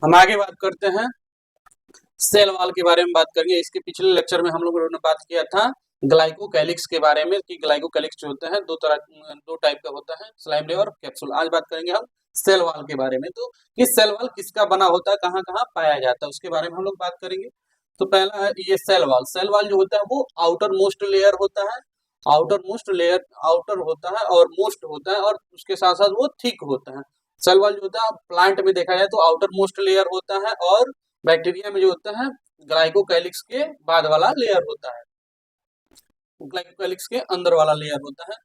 हम आगे बात करते हैं सेल वॉल के बारे में बात करेंगे। इसके पिछले लेक्चर में हम लोगों ने बात किया था ग्लाइकोकैलिक्स के बारे में कि ग्लाइकोकैलिक्स जो होता है दो टाइप का होता है, स्लाइम लेयर और कैप्सूल। आज बात करेंगे हम सेल वॉल के बारे में। तो ये सेल वॉल किसका बना होता है, कहाँ कहाँ पाया जाता है, उसके बारे में हम लोग बात करेंगे। तो पहला है ये सेल वॉल। सेल वॉल जो होता है वो आउटर मोस्ट लेयर होता है, आउटर मोस्ट लेयर आउटर होता है और मोस्ट होता है, और उसके साथ साथ वो थिक होता है। सेल वॉल जो होता है प्लांट में देखा जाए तो आउटर मोस्ट लेयर होता है, और बैक्टीरिया में जो होता है ग्लाइकोकैलिक्स के बाद वाला लेयर होता है, ग्लाइकोकैलिक्स के अंदर वाला लेयर होता है।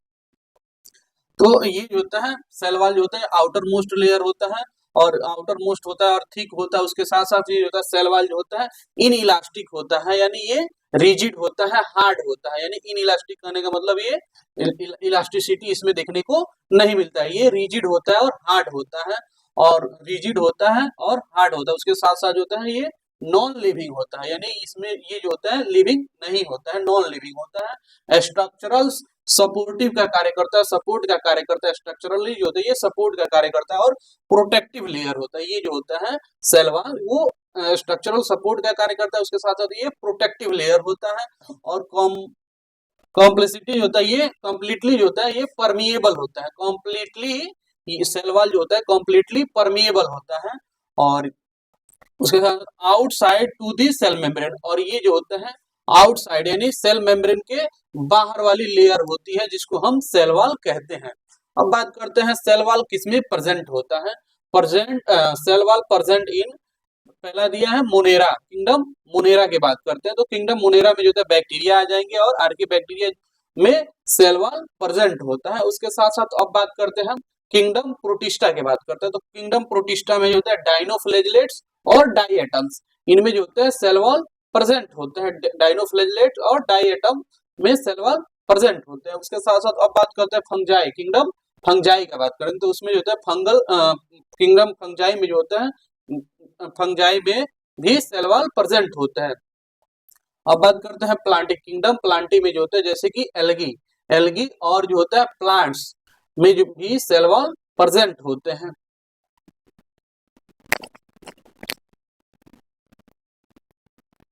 तो ये जो होता है सेल वॉल जो होता है आउटर मोस्ट लेयर होता है, और आउटर मोस्ट होता है और थिक होता है। उसके साथ साथ ये होता है सेल वॉल जो होता है इन इलास्टिक होता है, यानी ये रिजिड होता है, हार्ड होता है। यानी इन इलास्टिक कहने का मतलब ये इलास्टिसिटी इसमें देखने को नहीं मिलता है, ये रिजिड होता है और हार्ड होता है, और रिजिड होता है और हार्ड होता है। उसके साथ साथ जो होता है ये नॉन लिविंग होता है, यानी इसमें ये जो होता है लिविंग नहीं होता है, नॉन लिविंग होता है। स्ट्रक्चरल सपोर्टिव का कार्य करता है, सपोर्ट का कार्य करता है। स्ट्रक्चरली जो होता है ये सपोर्ट का कार्य करता है, और प्रोटेक्टिव लेयर होता है। ये जो होता है सेल वॉल वो स्ट्रक्चरल सपोर्ट का कार्य करता है, उसके साथ साथ ये प्रोटेक्टिव लेयर होता है। और कॉम्प्लेक्सिटी जो होता है ये कम्प्लीटली जो होता है ये परमिएबल होता है, कम्प्लीटली सेल वॉल जो होता है कम्प्लीटली परमिएबल होता है। और उसके साथ outside to the cell membrane, और ये जो होता है आउटसाइड यानी सेल मेम्ब्रेन के बाहर वाली लेयर होती है, जिसको हम सेल वॉल कहते हैं। अब बात करते हैं सेल वॉल किसमें प्रेजेंट होता है। Present cell wall present in, पहला दिया है मोनेरा, किंगडम मोनेरा की बात करते हैं। तो किंगडम मोनेरा में जो है बैक्टीरिया आ जाएंगे, और आर्की बैक्टीरिया में सेल वॉल प्रेजेंट होता है। उसके साथ साथ अब बात करते हैं हम किंगडम प्रोटिस्टा की बात करते हैं। तो किंगडम प्रोटिस्टा में जो होता है डाइनोफ्लैजेलेट्स और डाइएटम्स, इनमें जो होता है सेल वॉल प्रेजेंट होते हैं। डाइनोफ्लैजेलेट और डाइएटम में सेल वॉल प्रेजेंट होते हैं। उसके साथ साथ अब बात करते हैं फंजाई, किंगडम फंजाई का बात करें तो उसमें जो होता है फंगल किंगडम फंजाई में जो होता है फंजाई में भी सेल वॉल प्रेजेंट होता है। अब बात करते हैं प्लांटी किंगडम, प्लांटी में जो होता है जैसे कि एल्गी, एल्गी और जो होता है प्लांट्स में जो भी सेल वॉल प्रेजेंट होते हैं।